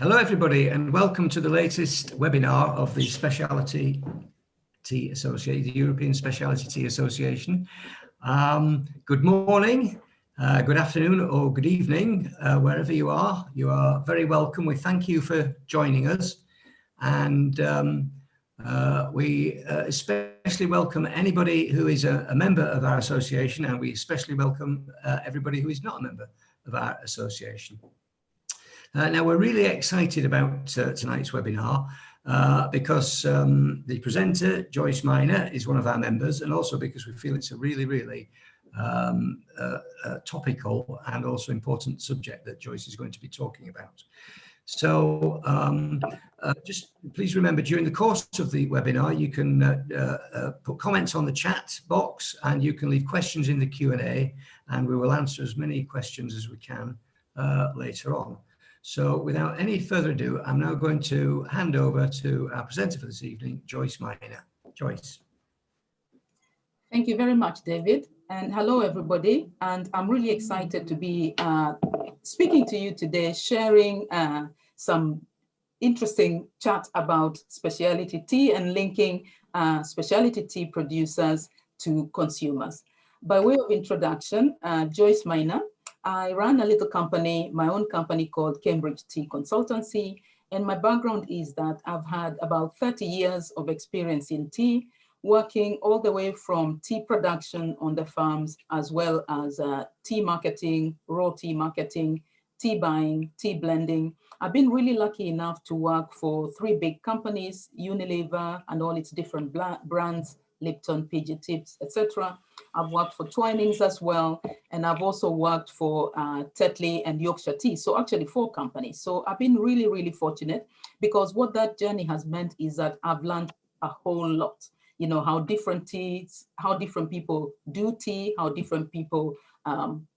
Hello everybody and welcome to the latest webinar of the Speciality Tea Association, the European Speciality Tea Association. Good morning, good afternoon or good evening, wherever you are very welcome. We thank you for joining us, and we especially welcome anybody who is a member of our association, and we especially welcome everybody who is not a member of our association. Now, we're really excited about tonight's webinar because the presenter, Joyce Maina, is one of our members, and also because we feel it's a really topical and also important subject that Joyce is going to be talking about. So just please remember, during the course of the webinar, you can put comments on the chat box, and you can leave questions in the Q&A, and we will answer as many questions as we can later on. So without any further ado, I'm now going to hand over to our presenter for this evening, Joyce Maina. Joyce. Thank you very much, David. And hello, everybody. And I'm really excited to be speaking to you today, sharing some interesting chat about specialty tea and linking specialty tea producers to consumers. By way of introduction, Joyce Maina. I run a little company, my own company called Cambridge Tea Consultancy. And my background is that I've had about 30 years of experience in tea, working all the way from tea production on the farms, as well as tea marketing, raw tea marketing, tea buying, tea blending. I've been really lucky enough to work for 3 big companies, Unilever and all its different brands, Lipton, PG Tips, etc. I've worked for Twinings as well, and I've also worked for Tetley and Yorkshire Tea. So actually 4 companies. So I've been really fortunate, because what that journey has meant is that I've learned a whole lot. You know, how different teas, how different people do tea, how different people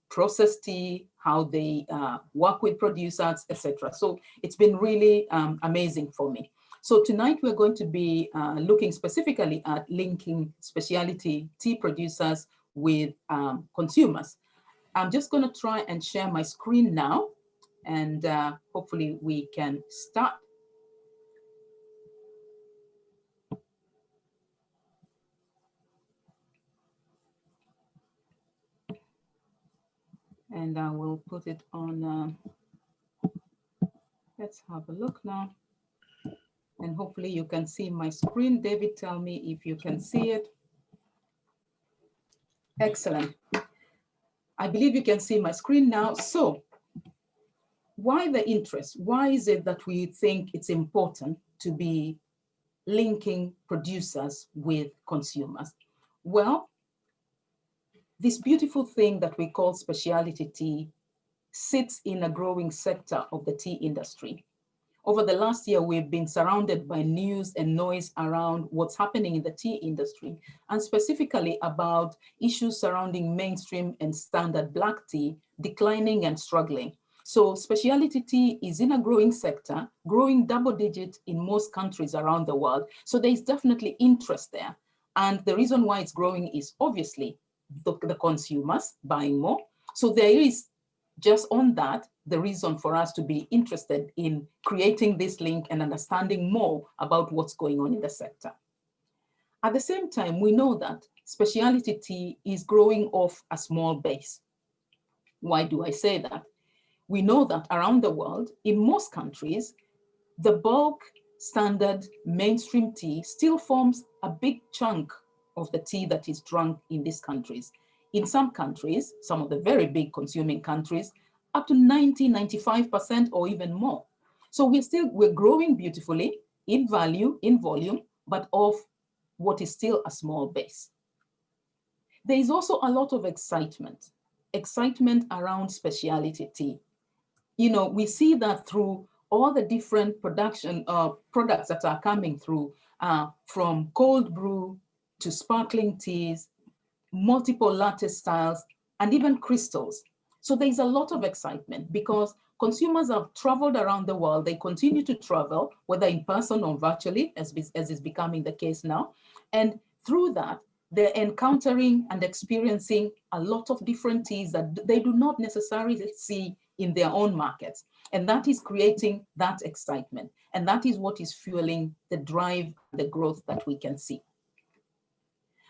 process tea, how they work with producers, etc. So it's been really amazing for me. So tonight we're going to be looking specifically at linking specialty tea producers with consumers. I'm just going to try and share my screen now, and hopefully we can start. And I will put it on, let's have a look now. And hopefully you can see my screen. David, tell me if you can see it. Excellent. I believe you can see my screen now. So why the interest? Why is it that we think it's important to be linking producers with consumers? Well, this beautiful thing that we call specialty tea sits in a growing sector of the tea industry. Over the last year, we've been surrounded by news and noise around what's happening in the tea industry, and specifically about issues surrounding mainstream and standard black tea declining and struggling. So specialty tea is in a growing sector, growing double-digit in most countries around the world. So there's definitely interest there. And the reason why it's growing is obviously the consumers buying more. So there is, just on that, the reason for us to be interested in creating this link and understanding more about what's going on in the sector. At the same time, we know that specialty tea is growing off a small base. Why do I say that? We know that around the world, in most countries, the bulk standard mainstream tea still forms a big chunk of the tea that is drunk in these countries. In some countries, some of the very big consuming countries, up to 90–95% or even more. So we're growing beautifully in value, in volume, but of what is still a small base. There is also a lot of excitement around specialty tea. You know, we see that through all the different production products that are coming through, from cold brew to sparkling teas, multiple latte styles, and even crystals. So there's a lot of excitement because consumers have traveled around the world. They continue to travel, whether in person or virtually, as is becoming the case now. And through that, they're encountering and experiencing a lot of different teas that they do not necessarily see in their own markets. And that is creating that excitement. And that is what is fueling the drive, the growth that we can see.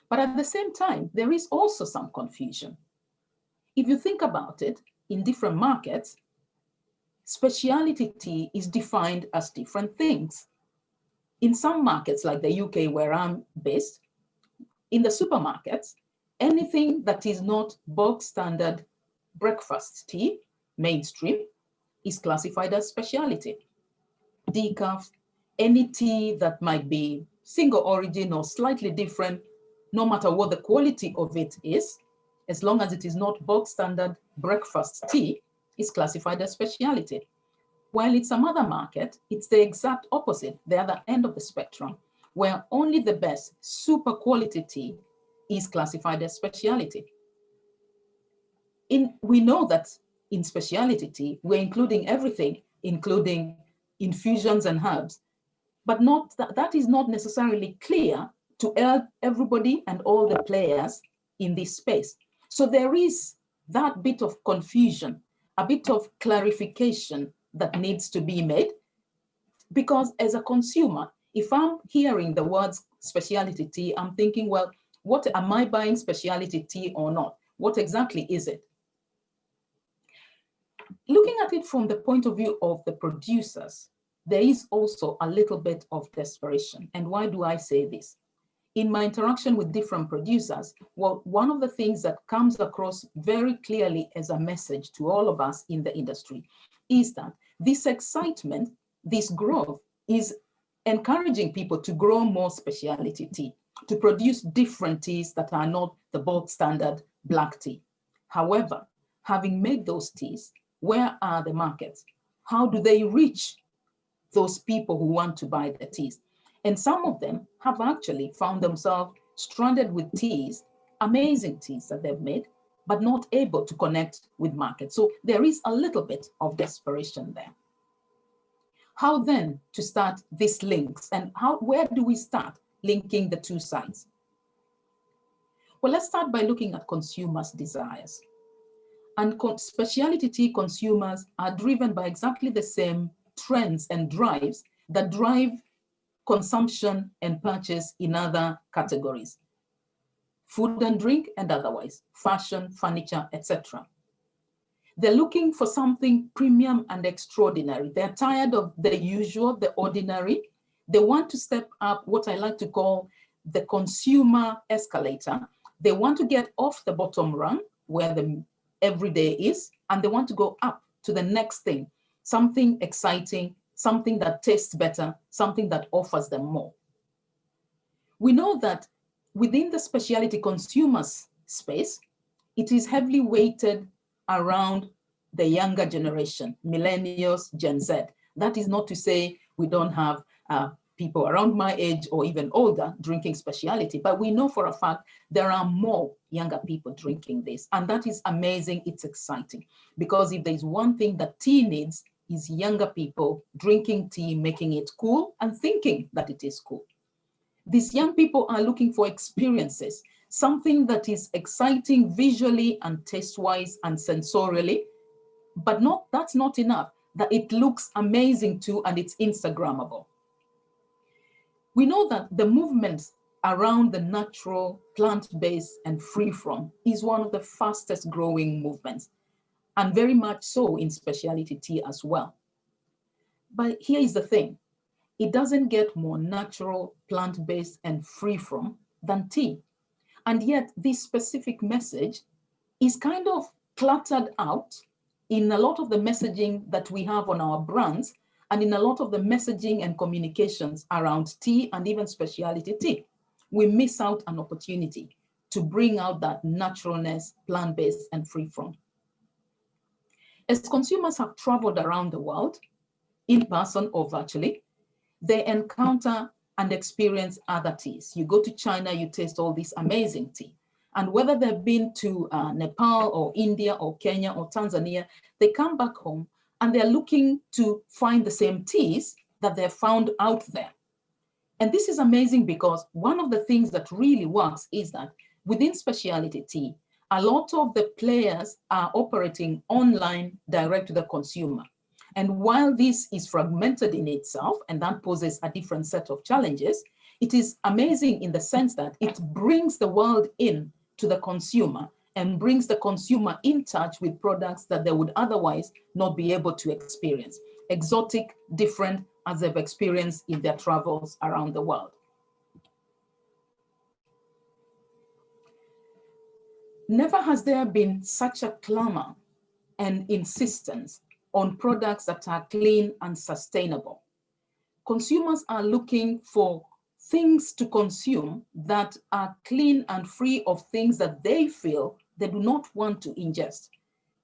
But at the same time, there is also some confusion. If you think about it, in different markets, specialty tea is defined as different things. In some markets, like the UK, where I'm based, in the supermarkets, anything that is not bog standard breakfast tea, mainstream, is classified as specialty. Decaf, any tea that might be single origin or slightly different, no matter what the quality of it is, as long as it is not bog standard breakfast tea, is classified as specialty. While in some other market, it's the exact opposite, the other end of the spectrum, where only the best super quality tea is classified as specialty. We know that in specialty tea, we're including everything, including infusions and herbs, but that is not necessarily clear to everybody and all the players in this space. So there is that bit of confusion, a bit of clarification that needs to be made, because as a consumer, if I'm hearing the words specialty tea, I'm thinking, well, what am I buying specialty tea or not? What exactly is it? Looking at it from the point of view of the producers, there is also a little bit of desperation. And why do I say this? In my interaction with different producers, well, one of the things that comes across very clearly as a message to all of us in the industry is that this excitement, this growth is encouraging people to grow more specialty tea, to produce different teas that are not the bog standard black tea. However, having made those teas, where are the markets? How do they reach those people who want to buy the teas? And some of them have actually found themselves stranded with teas, amazing teas that they've made, but not able to connect with markets. So there is a little bit of desperation there. How then to start these links, and where do we start linking the two sides? Well, let's start by looking at consumers' desires. And specialty tea consumers are driven by exactly the same trends and drives that drive consumption and purchase in other categories: food and drink and otherwise, fashion, furniture, etc. They're looking for something premium and extraordinary. They're tired of the usual, the ordinary. They want to step up what I like to call the consumer escalator. They want to get off the bottom rung where the everyday is, and they want to go up to the next thing, something exciting, something that tastes better, something that offers them more. We know that within the specialty consumers space, it is heavily weighted around the younger generation, millennials, Gen Z. That is not to say we don't have people around my age or even older drinking specialty, but we know for a fact there are more younger people drinking this. And that is amazing, it's exciting. Because if there's one thing that tea needs, is younger people drinking tea, making it cool and thinking that it is cool. These young people are looking for experiences, something that is exciting visually and taste-wise and sensorially, but that's not enough, that it looks amazing too and it's Instagrammable. We know that the movement around the natural, plant-based and free-from is one of the fastest growing movements, and very much so in specialty tea as well. But here is the thing, it doesn't get more natural, plant-based and free-from than tea. And yet this specific message is kind of cluttered out in a lot of the messaging that we have on our brands and in a lot of the messaging and communications around tea and even specialty tea. We miss out an opportunity to bring out that naturalness, plant-based and free-from. As consumers have traveled around the world, in person or virtually, they encounter and experience other teas. You go to China, you taste all this amazing tea. And whether they've been to Nepal or India or Kenya or Tanzania, they come back home and they're looking to find the same teas that they've found out there. And this is amazing because one of the things that really works is that within specialty tea, A lot of the players are operating online direct to the consumer. And while this is fragmented in itself, and that poses a different set of challenges, it is amazing in the sense that it brings the world in to the consumer and brings the consumer in touch with products that they would otherwise not be able to experience. Exotic, different, as they've experienced in their travels around the world. Never has there been such a clamor and insistence on products that are clean and sustainable. Consumers are looking for things to consume that are clean and free of things that they feel they do not want to ingest.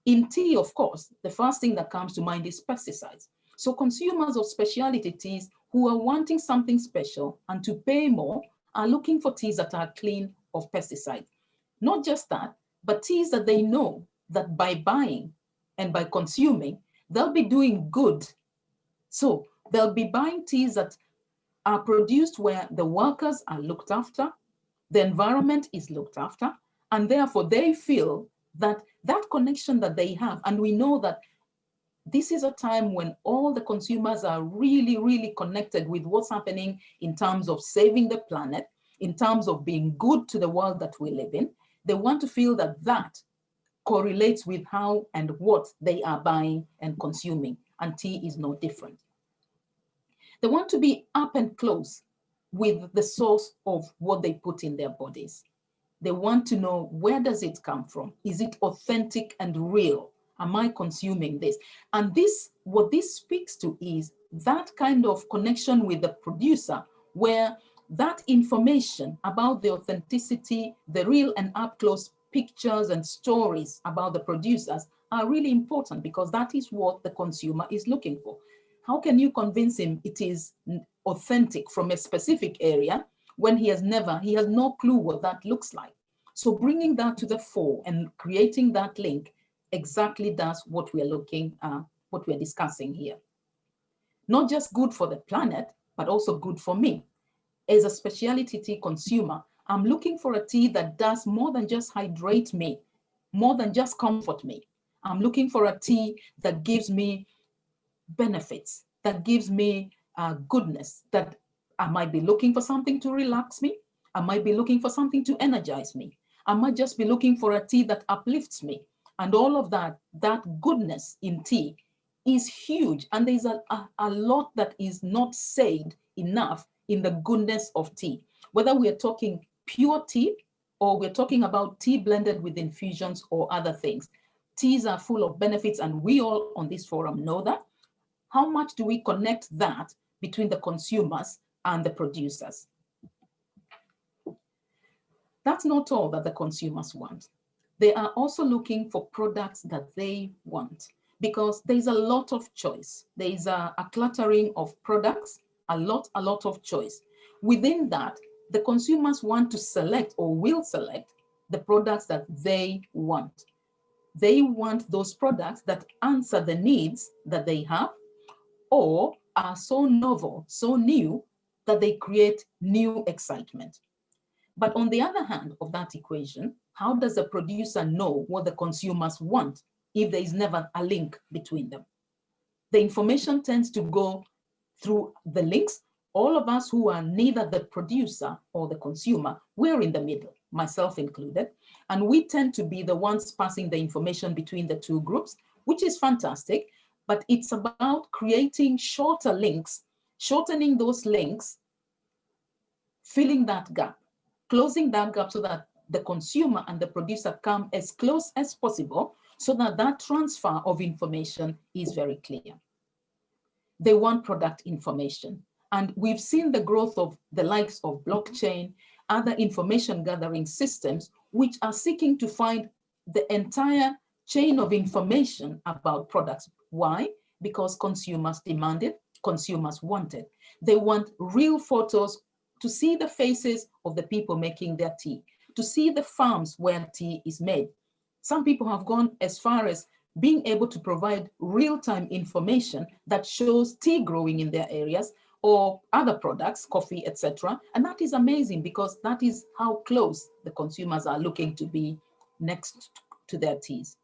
In tea, of course, the first thing that comes to mind is pesticides. So consumers of specialty teas who are wanting something special and to pay more are looking for teas that are clean of pesticides. Not just that, but teas that they know that by buying and by consuming, they'll be doing good. So they'll be buying teas that are produced where the workers are looked after, the environment is looked after, and therefore they feel that that connection that they have, and we know that this is a time when all the consumers are really, really connected with what's happening in terms of saving the planet, in terms of being good to the world that we live in. They want to feel that that correlates with how and what they are buying and consuming, and tea is no different. They want to be up and close with the source of what they put in their bodies. They want to know, where does it come from? Is it authentic and real? Am I consuming this? And this, what this speaks to is that kind of connection with the producer, where that information about the authenticity, the real and up close pictures and stories about the producers are really important, because that is what the consumer is looking for. How can you convince him it is authentic from a specific area when he has no clue what that looks like? So bringing that to the fore and creating that link exactly does what what we're discussing here. Not just good for the planet, but also good for me. As a specialty tea consumer, I'm looking for a tea that does more than just hydrate me, more than just comfort me. I'm looking for a tea that gives me benefits, that gives me goodness, that I might be looking for something to relax me. I might be looking for something to energize me. I might just be looking for a tea that uplifts me. And all of that goodness in tea is huge. And there's a lot that is not said enough in the goodness of tea. Whether we're talking pure tea or we're talking about tea blended with infusions or other things, teas are full of benefits, and we all on this forum know that. How much do we connect that between the consumers and the producers? That's not all that the consumers want. They are also looking for products that they want, because there's a lot of choice. There's a cluttering of products, a lot of choice. Within that, the consumers want to select or will select the products that they want. They want those products that answer the needs that they have, or are so novel, so new, that they create new excitement. But on the other hand of that equation, how does the producer know what the consumers want if there is never a link between them? The information tends to go through the links. All of us who are neither the producer or the consumer, we're in the middle, myself included, and we tend to be the ones passing the information between the two groups, which is fantastic, but it's about creating shorter links, shortening those links, filling that gap, closing that gap so that the consumer and the producer come as close as possible, so that that transfer of information is very clear. They want product information. And we've seen the growth of the likes of blockchain, other information gathering systems, which are seeking to find the entire chain of information about products. Why? Because consumers demand it, consumers want it. They want real photos to see the faces of the people making their tea, to see the farms where tea is made. Some people have gone as far as being able to provide real-time information that shows tea growing in their areas or other products, coffee, etc. And that is amazing, because that is how close the consumers are looking to be next to their teas.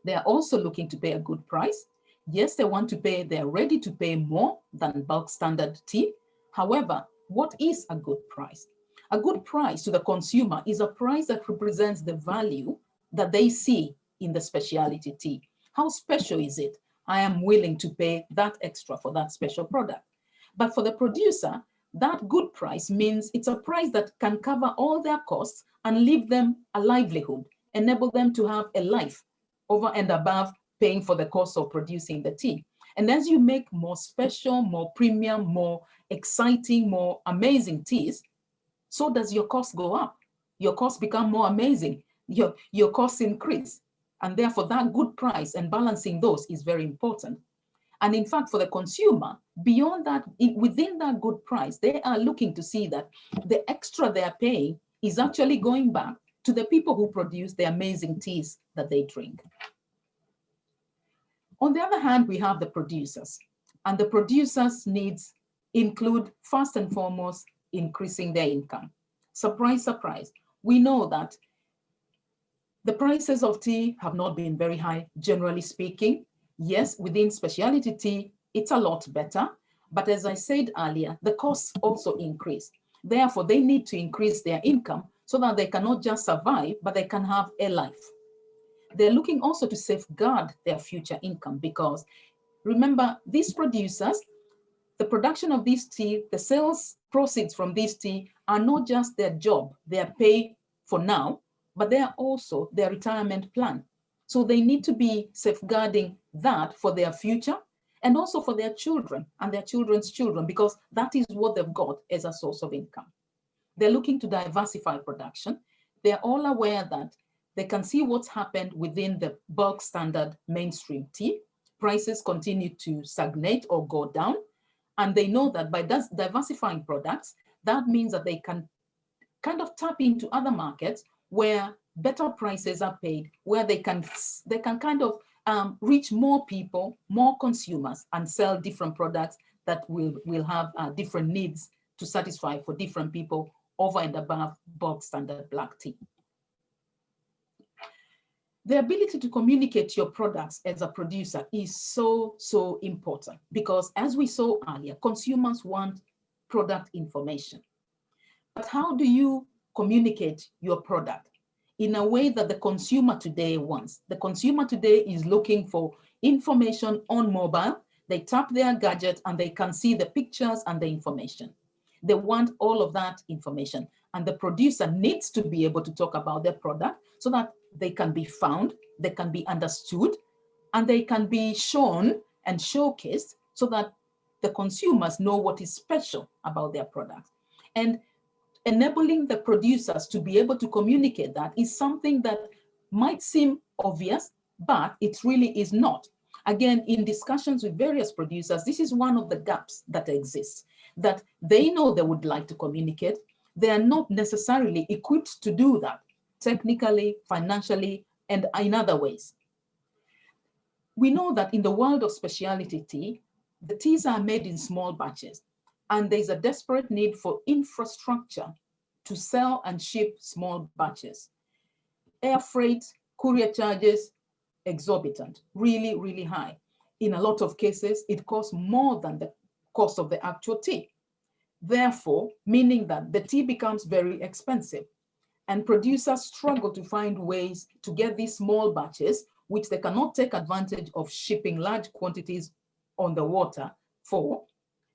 They are also looking to pay a good price. Yes, they want to pay, they're ready to pay more than bulk standard tea. However, what is a good price? A good price to the consumer is a price that represents the value that they see in the specialty tea. How special is it? I am willing to pay that extra for that special product. But for the producer, that good price means it's a price that can cover all their costs and leave them a livelihood, enable them to have a life over and above paying for the cost of producing the tea. And as you make more special, more premium, more exciting, more amazing teas, so does your cost go up. Your costs become more amazing. Your costs increase. And therefore, that good price and balancing those is very important. And in fact, for the consumer, beyond that, within that good price, they are looking to see that the extra they're paying is actually going back to the people who produce the amazing teas that they drink. On the other hand, we have the producers, and the producers' needs include, first and foremost, increasing their income. Surprise, surprise. We know that the prices of tea have not been very high, generally speaking. Yes, within specialty tea, it's a lot better. But as I said earlier, the costs also increase. Therefore, they need to increase their income so that they can not just survive, but they can have a life. They're looking also to safeguard their future income because remember, these producers, the production of this tea, the sales proceeds from this tea are not just their job, their pay for now, but they are also their retirement plan. So they need to be safeguarding that for their future and also for their children and their children's children, because that is what they've got as a source of income. They're looking to diversify production. They're all aware that they can see what's happened within the bulk standard mainstream tea. Prices continue to stagnate or go down. And they know that by diversifying products, that means that they can kind of tap into other markets where better prices are paid, where they can kind of reach more people, more consumers, and sell different products that will have different needs to satisfy for different people over and above bulk standard black tea. The ability to communicate your products as a producer is so, so important because as we saw earlier, consumers want product information. But how do you communicate your product in a way that the consumer today wants? The consumer today is looking for information on mobile. They tap their gadget and they can see the pictures and the information. They want all of that information. And the producer needs to be able to talk about their product so that they can be found, they can be understood, and they can be shown and showcased so that the consumers know what is special about their product. And enabling the producers to be able to communicate that is something that might seem obvious, but it really is not. Again, in discussions with various producers, this is one of the gaps that exists, that they know they would like to communicate. They are not necessarily equipped to do that, technically, financially, and in other ways. We know that in the world of specialty tea, the teas are made in small batches, and there's a desperate need for infrastructure to sell and ship small batches. Air freight, courier charges, exorbitant, really, really high. In a lot of cases, it costs more than the cost of the actual tea. Therefore, meaning that the tea becomes very expensive and producers struggle to find ways to get these small batches, which they cannot take advantage of shipping large quantities on the water for.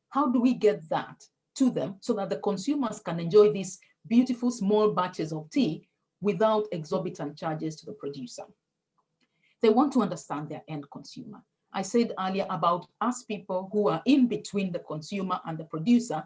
How do we get that to them so that the consumers can enjoy these beautiful small batches of tea without exorbitant charges to the producer? They want to understand their end consumer. I said earlier about us people who are in between the consumer and the producer,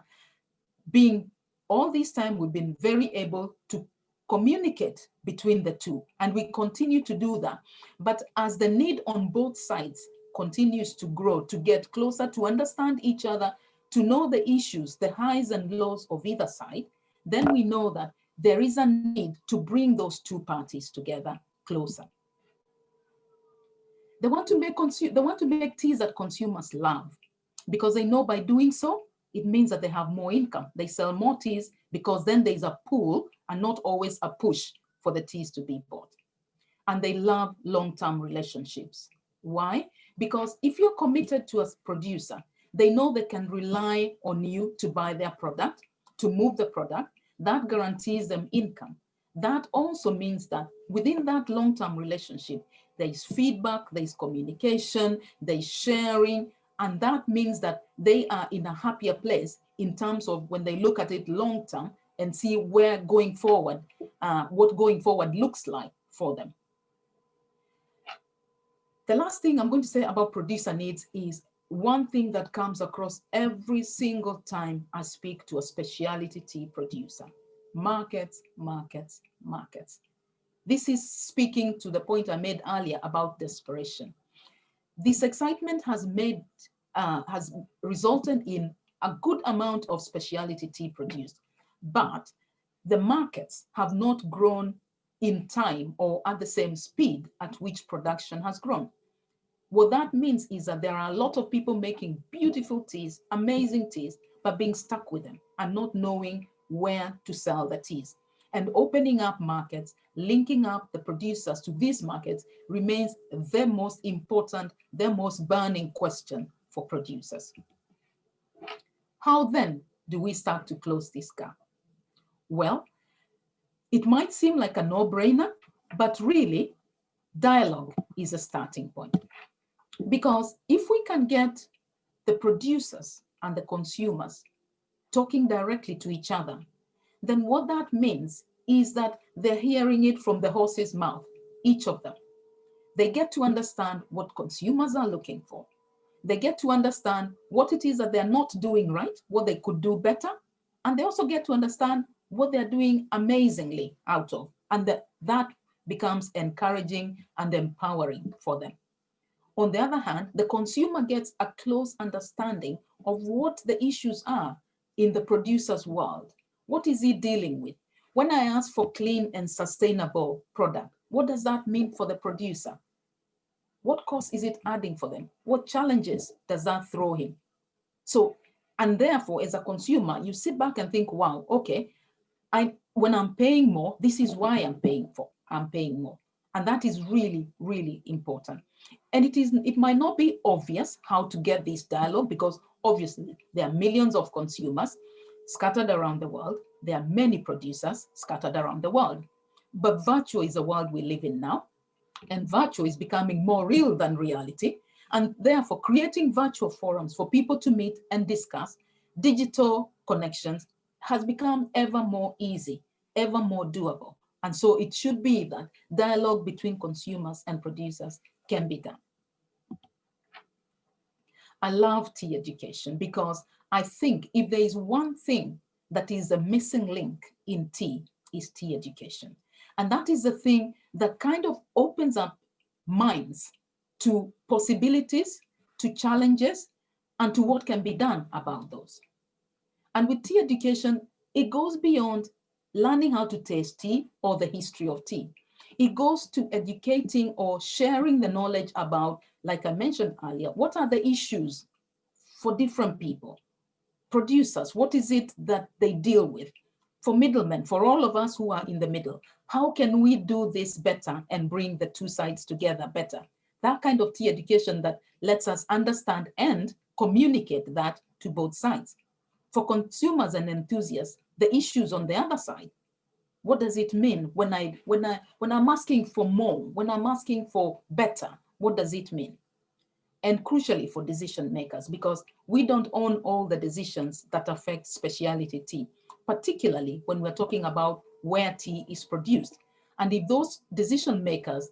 being all this time we've been very able to communicate between the two, and we continue to do that. But as the need on both sides continues to grow, to get closer, to understand each other, to know the issues, the highs and lows of either side, then we know that there is a need to bring those two parties together closer. They want to make teas that consumers love because they know by doing so, it means that they have more income. They sell more teas because then there's a pull and not always a push for the teas to be bought. And they love long-term relationships. Why? Because if you're committed to a producer, they know they can rely on you to buy their product, to move the product. That guarantees them income. That also means that within that long-term relationship, there is feedback, there is communication, there is sharing, and that means that they are in a happier place in terms of when they look at it long-term and see where going forward, what going forward looks like for them. The last thing I'm going to say about producer needs is one thing that comes across every single time I speak to a specialty tea producer: markets, markets, markets. This is speaking to the point I made earlier about desperation. This excitement has resulted in a good amount of specialty tea produced, but the markets have not grown in time or at the same speed at which production has grown. What that means is that there are a lot of people making beautiful teas, amazing teas, but being stuck with them and not knowing where to sell the teas. And opening up markets, linking up the producers to these markets remains the most important, the most burning question for producers. How then do we start to close this gap? Well, it might seem like a no-brainer, but really, dialogue is a starting point. Because if we can get the producers and the consumers talking directly to each other, then what that means is that they're hearing it from the horse's mouth, each of them. They get to understand what consumers are looking for. They get to understand what it is that they're not doing right, what they could do better. And they also get to understand what they're doing amazingly out of. And that becomes encouraging and empowering for them. On the other hand, the consumer gets a close understanding of what the issues are in the producer's world. What is he dealing with? When I ask for clean and sustainable product, what does that mean for the producer? What cost is it adding for them? What challenges does that throw him? So, and therefore, as a consumer, you sit back and think, wow, okay, when I'm paying more, this is why I'm paying more. And that is really, really important. And it might not be obvious how to get this dialogue, because obviously there are millions of consumers scattered around the world. There are many producers scattered around the world. But virtual is the world we live in now. And virtual is becoming more real than reality. And therefore, creating virtual forums for people to meet and discuss digital connections has become ever more easy, ever more doable. And so it should be that dialogue between consumers and producers can be done. I love tea education because I think if there is one thing that is the missing link in tea, is tea education. And that is the thing that kind of opens up minds to possibilities, to challenges, and to what can be done about those. And with tea education, it goes beyond learning how to taste tea or the history of tea. It goes to educating or sharing the knowledge about, like I mentioned earlier, what are the issues for different people? Producers, what is it that they deal with? For middlemen, for all of us who are in the middle, how can we do this better and bring the two sides together better? That kind of tea education that lets us understand and communicate that to both sides. For consumers and enthusiasts, the issues on the other side. What does it mean when I'm asking for more, when I'm asking for better? What does it mean? And crucially for decision makers, because we don't own all the decisions that affect specialty tea, particularly when we're talking about where tea is produced. And if those decision makers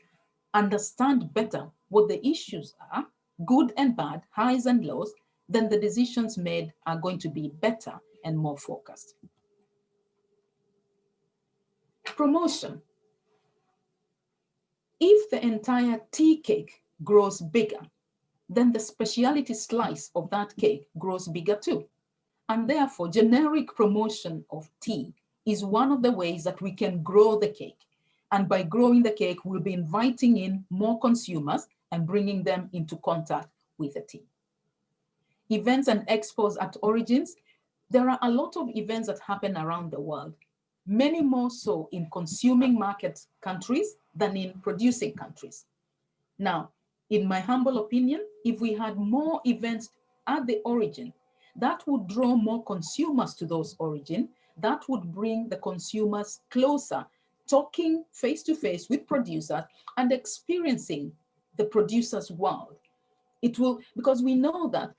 understand better what the issues are, good and bad, highs and lows, then the decisions made are going to be better and more focused. Promotion. If the entire tea cake grows bigger, then the specialty slice of that cake grows bigger too. And therefore, generic promotion of tea is one of the ways that we can grow the cake. And by growing the cake, we'll be inviting in more consumers and bringing them into contact with the tea. Events and expos at Origins. There are a lot of events that happen around the world. many more so in consuming market countries than in producing countries. Now, in my humble opinion, if we had more events at the origin, that would draw more consumers to those origin, that would bring the consumers closer, talking face to face with producers and experiencing the producers' world. It will, because we know that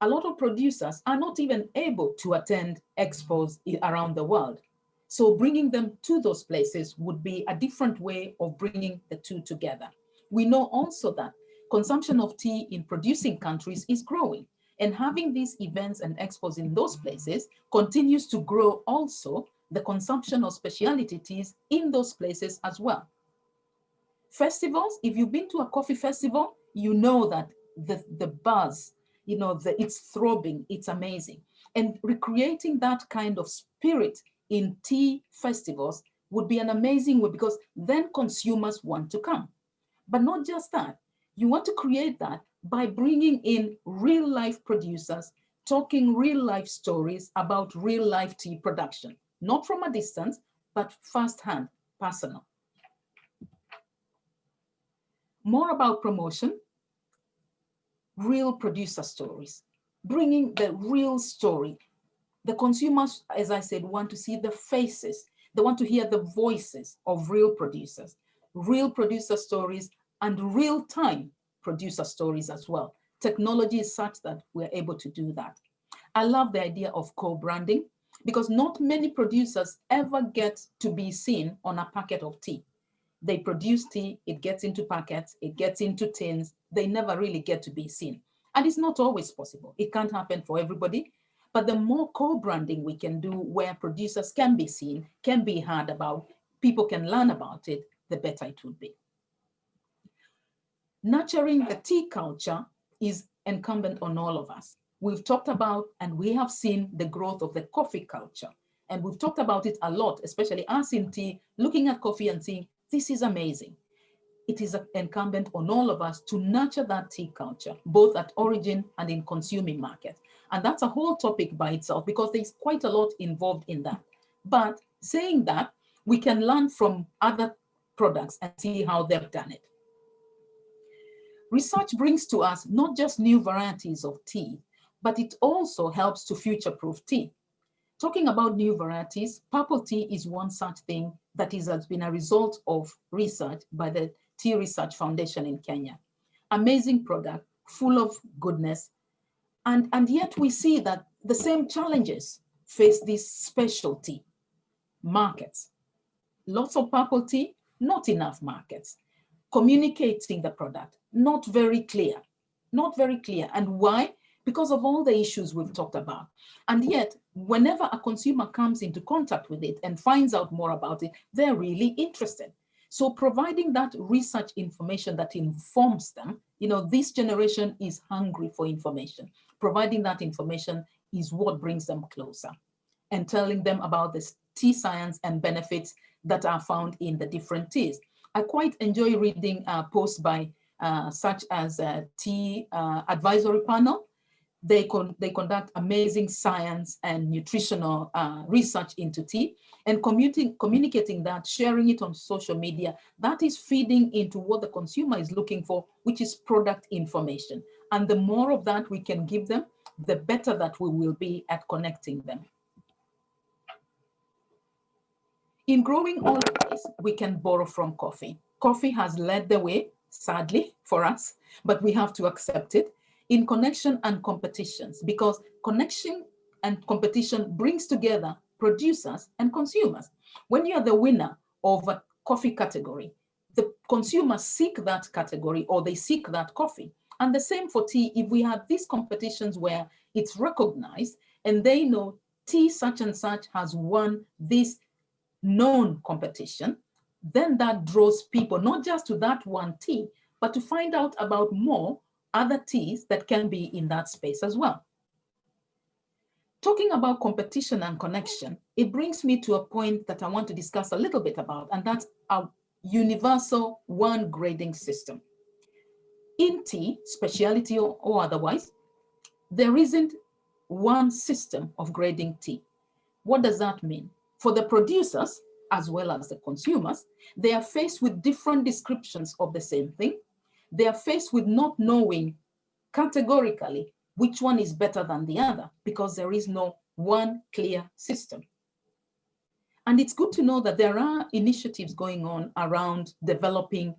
a lot of producers are not even able to attend expos around the world. So bringing them to those places would be a different way of bringing the two together. We know also that consumption of tea in producing countries is growing, and having these events and expos in those places continues to grow also the consumption of specialty teas in those places as well. Festivals, if you've been to a coffee festival, you know that the buzz, you know, it's throbbing, it's amazing. And recreating that kind of spirit in tea festivals would be an amazing way, because then consumers want to come. But not just that, you want to create that by bringing in real life producers, talking real life stories about real life tea production, not from a distance, but firsthand, personal. More about promotion, real producer stories, bringing the real story. The consumers, as I said, want to see the faces. They want to hear the voices of real producer stories, and real-time producer stories as well. Technology is such that we're able to do that. I love the idea of co-branding, because not many producers ever get to be seen on a packet of tea. They produce tea, it gets into packets, it gets into tins. They never really get to be seen. And it's not always possible. It can't happen for everybody. But the more co-branding we can do where producers can be seen, can be heard about, people can learn about it, the better it would be. Nurturing the tea culture is incumbent on all of us. We've talked about, and we have seen the growth of the coffee culture. And we've talked about it a lot, especially us in tea, looking at coffee and saying, this is amazing. It is incumbent on all of us to nurture that tea culture, both at origin and in consuming markets. And that's a whole topic by itself, because there's quite a lot involved in that. But saying that, we can learn from other products and see how they've done it. Research brings to us not just new varieties of tea, but it also helps to future-proof tea. Talking about new varieties, purple tea is one such thing that has been a result of research by the Tea Research Foundation in Kenya. Amazing product, full of goodness. And yet we see that the same challenges face these specialty markets. Lots of purple tea, not enough markets. Communicating the product, not very clear. And why? Because of all the issues we've talked about. And yet, whenever a consumer comes into contact with it and finds out more about it, they're really interested. So providing that research information that informs them, you know, this generation is hungry for information. Providing that information is what brings them closer, and telling them about the tea science and benefits that are found in the different teas. I quite enjoy reading posts by such as Tea Advisory Panel. They conduct amazing science and nutritional research into tea, and communicating that, sharing it on social media. That is feeding into what the consumer is looking for, which is product information. And the more of that we can give them, the better that we will be at connecting them. In growing all of this, we can borrow from coffee. Coffee has led the way, sadly for us, but we have to accept it. In connection and competitions, because connection and competition brings together producers and consumers. When you are the winner of a coffee category, the consumers seek that category, or they seek that coffee. And the same for tea. If we have these competitions where it's recognized and they know tea such and such has won this known competition, then that draws people not just to that one tea, but to find out about more other teas that can be in that space as well. Talking about competition and connection, it brings me to a point that I want to discuss a little bit about, and that's a universal one grading system. In tea, specialty or otherwise, there isn't one system of grading tea. What does that mean? For the producers, as well as the consumers, they are faced with different descriptions of the same thing. They are faced with not knowing categorically which one is better than the other, because there is no one clear system. And it's good to know that there are initiatives going on around developing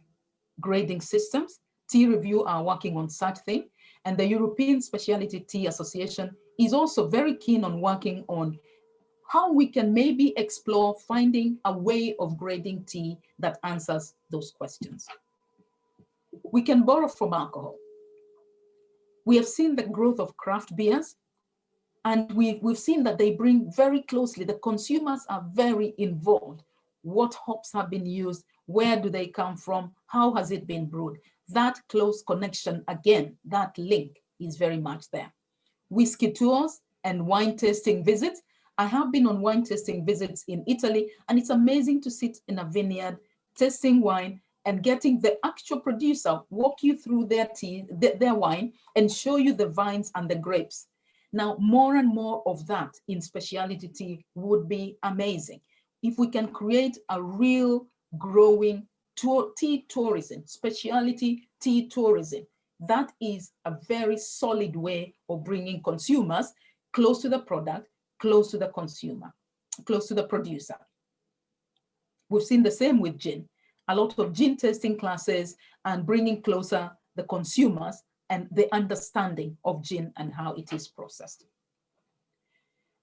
grading systems. Tea Review are working on such thing, and the European Specialty Tea Association is also very keen on working on how we can maybe explore finding a way of grading tea that answers those questions. We can borrow from alcohol. We have seen the growth of craft beers, and we've seen that they bring very closely, the consumers are very involved. What hops have been used? Where do they come from? How has it been brewed? That close connection, again, that link is very much there. Whiskey tours and wine tasting visits. I have been on wine tasting visits in Italy, and it's amazing to sit in a vineyard, tasting wine, and getting the actual producer walk you through their tea, their wine, and show you the vines and the grapes. Now, more and more of that in specialty tea would be amazing. If we can create a real growing tea tourism, specialty tea tourism, that is a very solid way of bringing consumers close to the product, close to the consumer, close to the producer. We've seen the same with gin. A lot of gin tasting classes and bringing closer the consumers and the understanding of gin and how it is processed.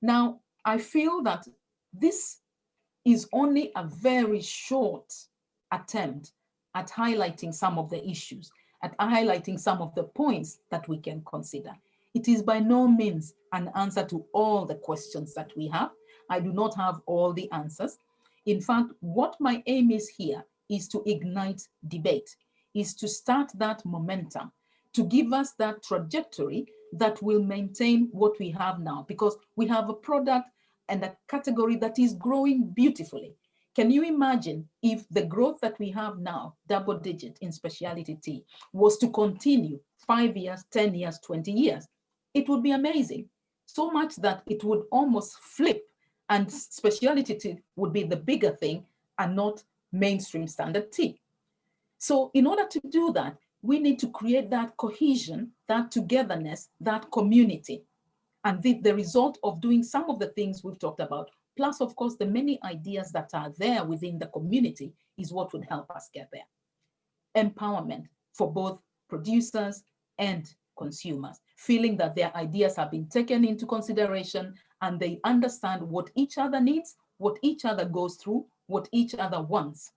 Now, I feel that this is only a very short attempt at highlighting some of the issues, at highlighting some of the points that we can consider. It is by no means an answer to all the questions that we have. I do not have all the answers. In fact, what my aim is here is to ignite debate, is to start that momentum, to give us that trajectory that will maintain what we have now, because we have a product and a category that is growing beautifully. Can you imagine if the growth that we have now, double digit in specialty tea, was to continue 5 years, 10 years, 20 years? It would be amazing. So much that it would almost flip, and specialty tea would be the bigger thing and not mainstream standard tea. So in order to do that, we need to create that cohesion, that togetherness, that community. And the result of doing some of the things we've talked about, plus of course the many ideas that are there within the community, is what would help us get there. Empowerment for both producers and consumers, feeling that their ideas have been taken into consideration and they understand what each other needs, what each other goes through, what each other wants.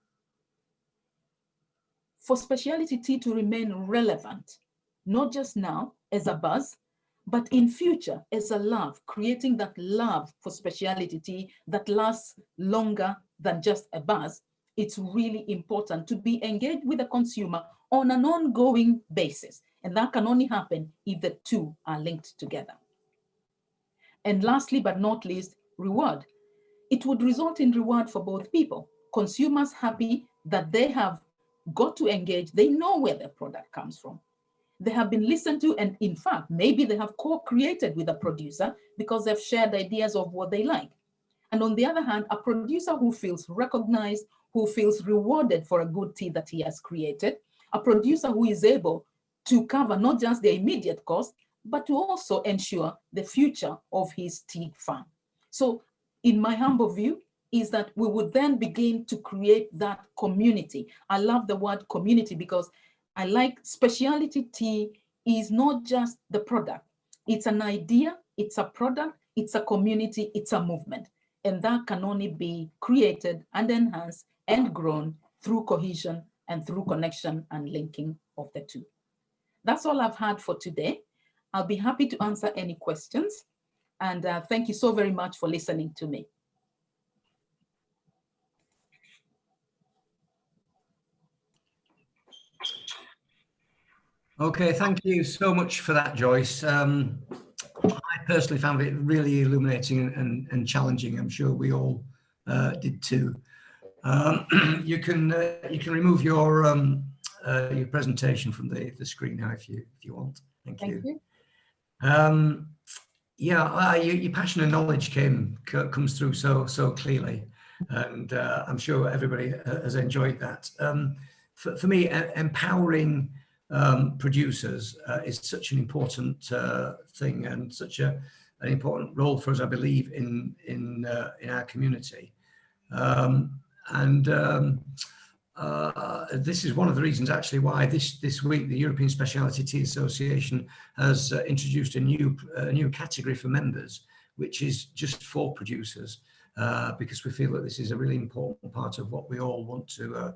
For specialty tea to remain relevant, not just now as a buzz, but in future as a love, creating that love for specialty tea that lasts longer than just a buzz, it's really important to be engaged with the consumer on an ongoing basis. And that can only happen if the two are linked together. And lastly, but not least, reward. It would result in reward for both people. Consumers happy that they have got to engage, they know where their product comes from. They have been listened to, and in fact, maybe they have co-created with a producer because they've shared ideas of what they like. And on the other hand, a producer who feels recognized, who feels rewarded for a good tea that he has created, a producer who is able to cover not just the immediate cost, but to also ensure the future of his tea farm. So in my humble view, is that we would then begin to create that community. I love the word community because I like specialty tea is not just the product. It's an idea, it's a product, it's a community, it's a movement. And that can only be created and enhanced and grown through cohesion and through connection and linking of the two. That's all I've had for today. I'll be happy to answer any questions. And thank you so very much for listening to me. Okay, thank you so much for that, Joyce. I personally found it really illuminating and challenging. I'm sure we all did too. You can remove your presentation from the screen now if you want. Thank you. Yeah, your passion and knowledge comes through so clearly, and I'm sure everybody has enjoyed that. For me, empowering producers is such an important thing, and such an important role for us, I believe, in our community. This is one of the reasons actually why this week the European Speciality Tea Association has introduced a new category for members, which is just for producers, because we feel that this is a really important part of what we all want to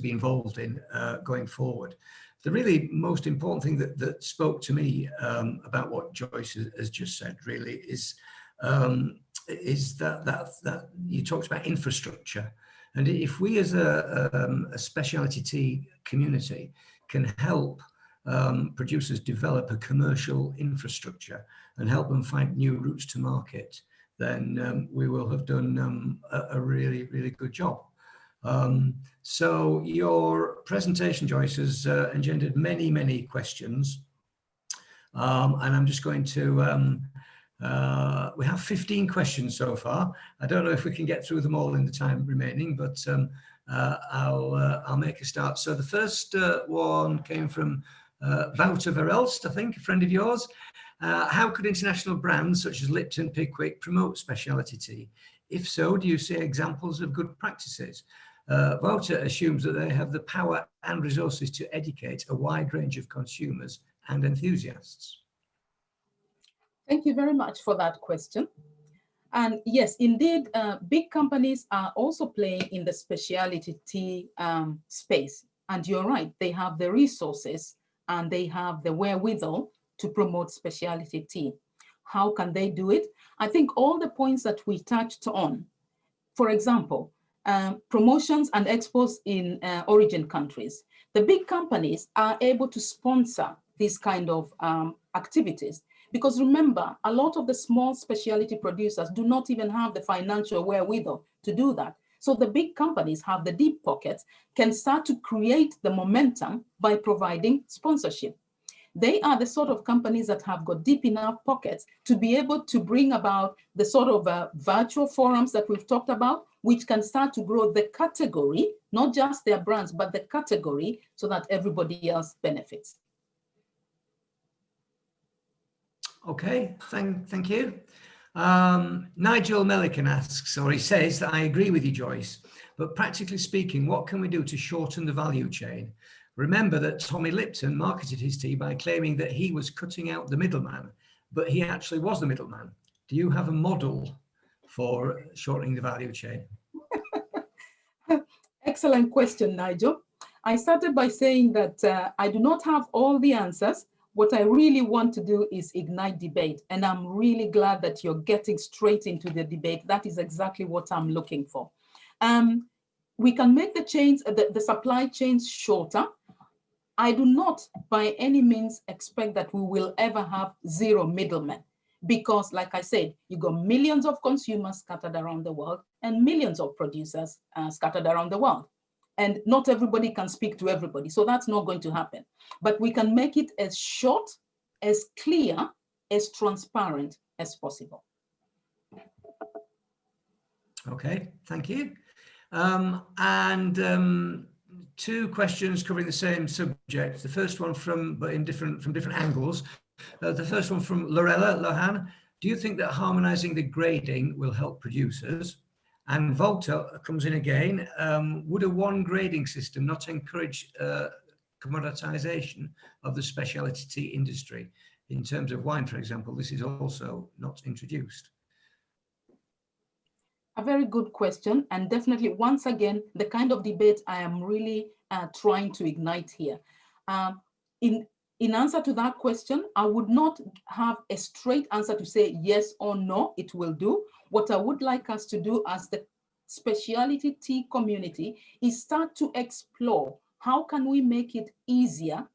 be involved in going forward. The really most important thing that spoke to me about what Joyce has just said really is that you talked about infrastructure. And if we as a specialty tea community can help producers develop a commercial infrastructure and help them find new routes to market, then we will have done a really, really good job. So your presentation, Joyce, has engendered many, many questions. And I'm just going to we have 15 questions so far. I don't know if we can get through them all in the time remaining, but I'll make a start. So the first one came from Wouter Verelst, I think, a friend of yours. How could international brands such as Lipton, Pickwick promote specialty tea? If so, do you see examples of good practices? Wouter assumes that they have the power and resources to educate a wide range of consumers and enthusiasts. Thank you very much for that question. And yes, indeed, big companies are also playing in the specialty tea space. And you're right, they have the resources and they have the wherewithal to promote specialty tea. How can they do it? I think all the points that we touched on, for example, promotions and expos in origin countries. The big companies are able to sponsor these kind of activities. Because remember, a lot of the small specialty producers do not even have the financial wherewithal to do that. So the big companies have the deep pockets, can start to create the momentum by providing sponsorship. They are the sort of companies that have got deep enough pockets to be able to bring about the sort of virtual forums that we've talked about, which can start to grow the category, not just their brands, but the category, so that everybody else benefits. Okay, thank you. Nigel Milliken asks, or he says, that I agree with you, Joyce, but practically speaking, what can we do to shorten the value chain? Remember that Tommy Lipton marketed his tea by claiming that he was cutting out the middleman, but he actually was the middleman. Do you have a model for shortening the value chain? Excellent question, Nigel. I started by saying that I do not have all the answers. What I really want to do is ignite debate. And I'm really glad that you're getting straight into the debate. That is exactly what I'm looking for. We can make the chains, the supply chains shorter. I do not by any means expect that we will ever have zero middlemen. Because like I said, you got millions of consumers scattered around the world and millions of producers scattered around the world. And not everybody can speak to everybody. So that's not going to happen. But we can make it as short, as clear, as transparent as possible. Okay, thank you. Two questions covering the same subject. The first one from different angles. The first one from Lorella Lohan. Do you think that harmonizing the grading will help producers? And Volta comes in again. Would a one grading system not encourage commoditization of the specialty tea industry? In terms of wine, for example, this is also not introduced. A very good question. And definitely, once again, the kind of debate I am really trying to ignite here. In answer to that question, I would not have a straight answer to say yes or no, it will do. What I would like us to do as the specialty tea community is start to explore how can we make it easier,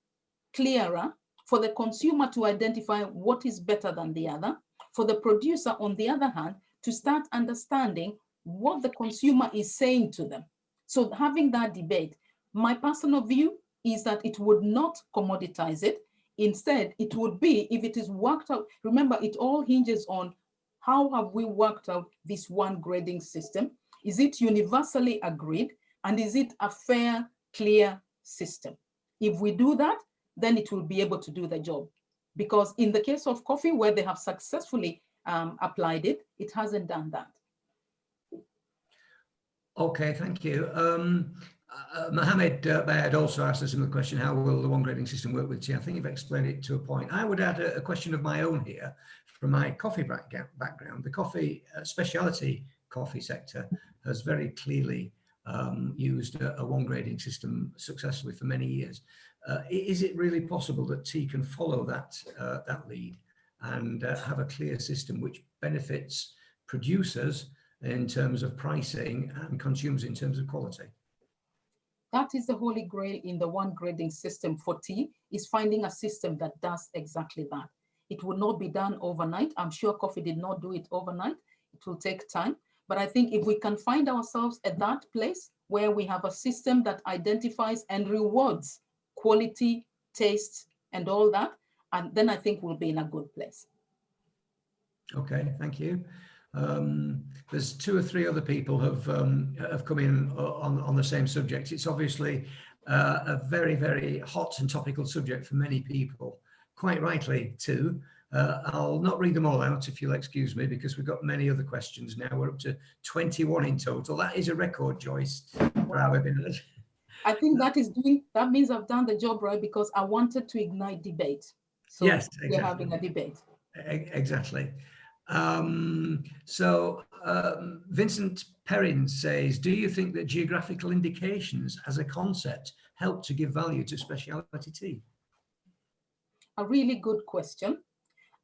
clearer for the consumer to identify what is better than the other, for the producer, on the other hand, to start understanding what the consumer is saying to them. So having that debate, my personal view is that it would not commoditize it. Instead, it would be, if it is worked out, remember, it all hinges on how have we worked out this one grading system? Is it universally agreed? And is it a fair, clear system? If we do that, then it will be able to do the job. Because in the case of coffee, where they have successfully applied it, it hasn't done that. Okay, thank you. Mohammed Bayad also asked a similar question: how will the one grading system work with tea? I think you've explained it to a point. I would add a question of my own here from my coffee background. The coffee specialty coffee sector has very clearly used a one grading system successfully for many years. Is it really possible that tea can follow that lead and have a clear system which benefits producers in terms of pricing and consumers in terms of quality? That is the holy grail in the one grading system for tea, is finding a system that does exactly that. It will not be done overnight. I'm sure coffee did not do it overnight. It will take time. But I think if we can find ourselves at that place where we have a system that identifies and rewards quality, taste, and all that, and then I think we'll be in a good place. Okay, thank you. There's 2 or 3 other people have come in on the same subject. It's obviously a very, very hot and topical subject for many people, quite rightly too. I'll not read them all out, if you'll excuse me, because we've got many other questions now. We're up to 21 in total. That is a record, Joyce, for our webinars. I think that means I've done the job right, because I wanted to ignite debate. So yes, exactly. We're having a debate. Exactly. Vincent Perrin says, do you think that geographical indications as a concept help to give value to specialty tea? A really good question.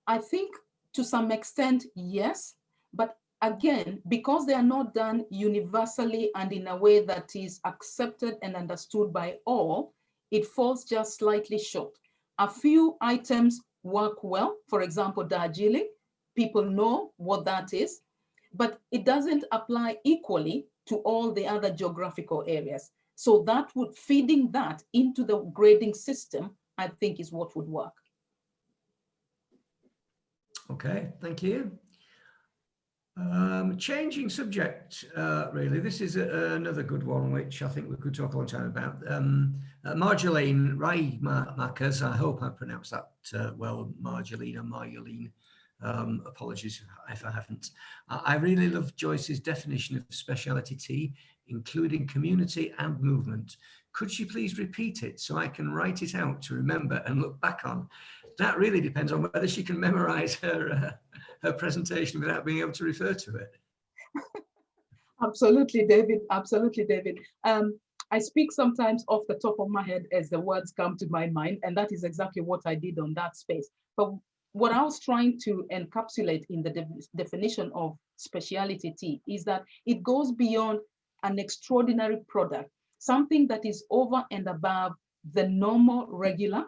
I think to some extent, yes, but again, because they are not done universally and in a way that is accepted and understood by all, it falls just slightly short. A few items work well. For example, Darjeeling, people know what that is, but it doesn't apply equally to all the other geographical areas. So that would, feeding that into the grading system, I think is what would work. Okay, thank you. Changing subject, really. This is another good one, which I think we could talk a long time about. Marjolaine Raimakas, I hope I pronounced that well, Marjolaine or Marjolaine. Apologies if I haven't. I really love Joyce's definition of specialty tea, including community and movement. Could she please repeat it so I can write it out to remember and look back on? That really depends on whether she can memorize her presentation without being able to refer to it. Absolutely, David. Absolutely, David. I speak sometimes off the top of my head as the words come to my mind, and that is exactly what I did on that space. But what I was trying to encapsulate in the definition of specialty tea is that it goes beyond an extraordinary product, something that is over and above the normal, regular.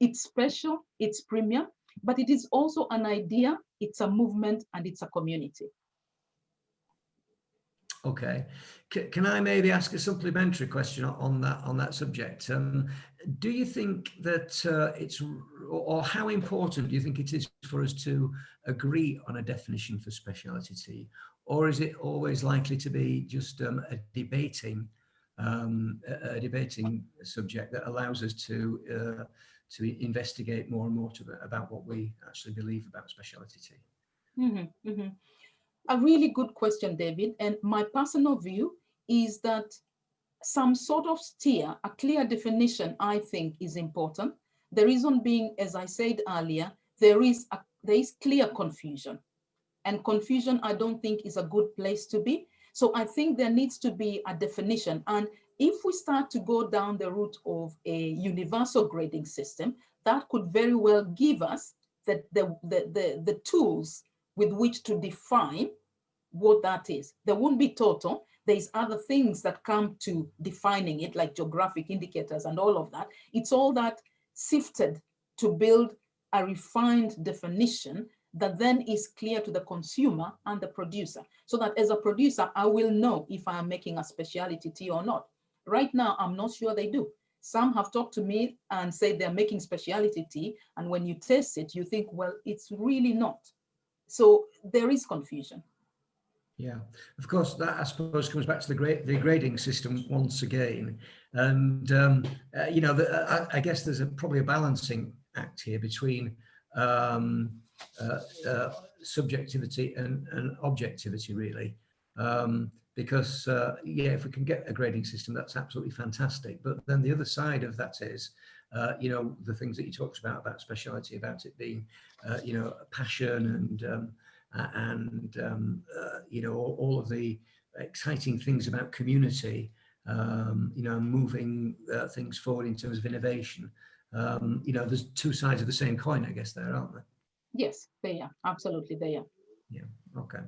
It's special, it's premium, but it is also an idea, it's a movement, and it's a community. Okay, can I maybe ask a supplementary question on that subject? Do you think that or how important do you think it is for us to agree on a definition for specialty tea, or is it always likely to be just a debating subject that allows us to investigate more and more about what we actually believe about specialty tea? Mm-hmm, mm-hmm. A really good question, David. And my personal view is that some sort of steer, a clear definition, I think is important. The reason being, as I said earlier, there is clear confusion. And confusion, I don't think, is a good place to be. So I think there needs to be a definition. And if we start to go down the route of a universal grading system, that could very well give us the tools with which to define what that is. There won't be total. There's other things that come to defining it, like geographic indicators and all of that. It's all that sifted to build a refined definition that then is clear to the consumer and the producer, so that as a producer, I will know if I am making a specialty tea or not. Right now, I'm not sure they do. Some have talked to me and said they're making specialty tea, and when you taste it, you think, well, it's really not. So there is confusion. Yeah, of course, that I suppose comes back to the grading system once again. And, you know, I guess there's probably a balancing act here between subjectivity and objectivity, really. Because, yeah, if we can get a grading system, that's absolutely fantastic. But then the other side of that is, you know, the things that you talked about speciality, about it being, you know, passion and you know, all of the exciting things about community, you know, moving things forward in terms of innovation. You know, there's two sides of the same coin, I guess, there, aren't there? Yes, they are. Absolutely, they are. Yeah, okay.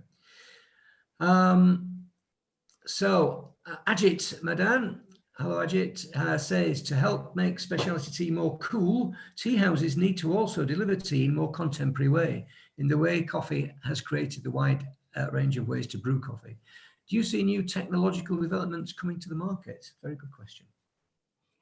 So, Ajit Madan, hello Ajit, says, to help make specialty tea more cool, tea houses need to also deliver tea in a more contemporary way, in the way coffee has created the wide range of ways to brew coffee. Do you see new technological developments coming to the market? Very good question.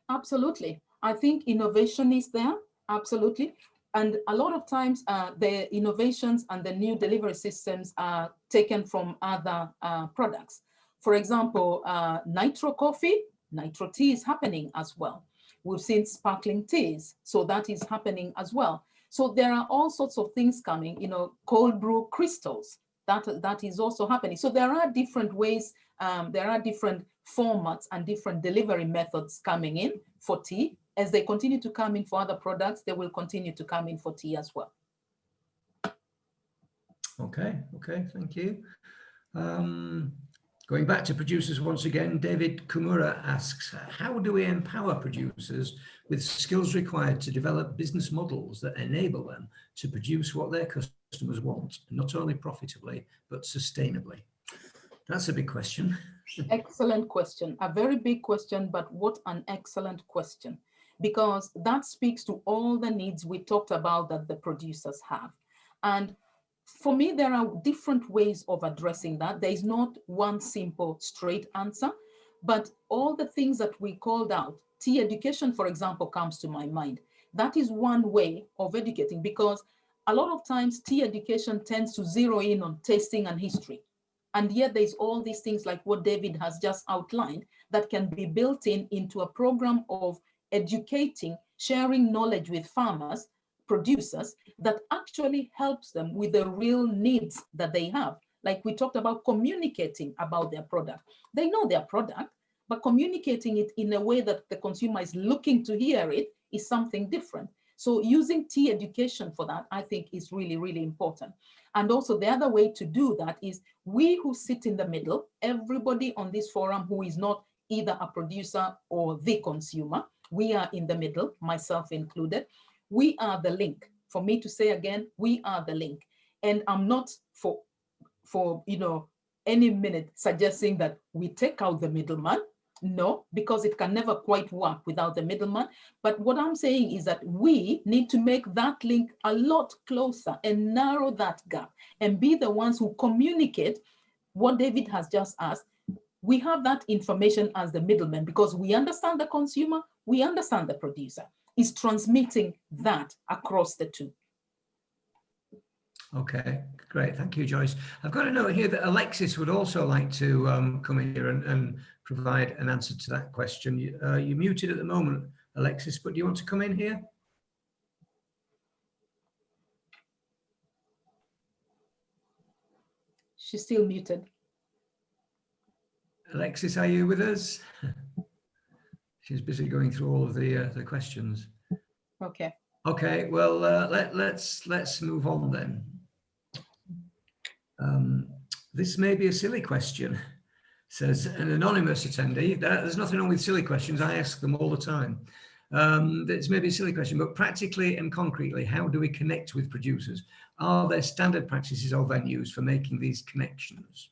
Absolutely. I think innovation is there, absolutely. And a lot of times the innovations and the new delivery systems are taken from other products. For example, nitro coffee, nitro tea is happening as well. We've seen sparkling teas, so that is happening as well. So there are all sorts of things coming, you know, cold brew crystals, that is also happening. So there are different ways, there are different formats and different delivery methods coming in for tea. As they continue to come in for other products, they will continue to come in for tea as well. Okay, thank you. Going back to producers once again, David Kumura asks, how do we empower producers with skills required to develop business models that enable them to produce what their customers want, not only profitably, but sustainably? That's a big question. Excellent question. A very big question, but what an excellent question, because that speaks to all the needs we talked about that the producers have. And for me, there are different ways of addressing that. There is not one simple straight answer, but all the things that we called out, tea education, for example, comes to my mind. That is one way of educating, because a lot of times tea education tends to zero in on tasting and history. And yet there's all these things like what David has just outlined that can be built into a program of educating, sharing knowledge with farmers, producers, that actually helps them with the real needs that they have. Like we talked about communicating about their product. They know their product, but communicating it in a way that the consumer is looking to hear it is something different. So using tea education for that, I think, is really, really important. And also the other way to do that is we who sit in the middle, everybody on this forum who is not either a producer or the consumer, we are in the middle, myself included. We are the link. For me to say again, we are the link. And I'm not for you know, any minute suggesting that we take out the middleman. No, because it can never quite work without the middleman. But what I'm saying is that we need to make that link a lot closer and narrow that gap and be the ones who communicate what David has just asked. We have that information as the middleman because we understand the consumer, we understand the producer. Is transmitting that across the two. Okay, great. Thank you, Joyce. I've got a note here that Alexis would also like to come in here and provide an answer to that question. You're muted at the moment, Alexis, but do you want to come in here? She's still muted. Alexis, are you with us? She's busy going through all of the questions. Okay. Okay, well, let's move on then. This may be a silly question, says an anonymous attendee. There's nothing wrong with silly questions. I ask them all the time. This may be a silly question, but practically and concretely, how do we connect with producers? Are there standard practices or venues for making these connections?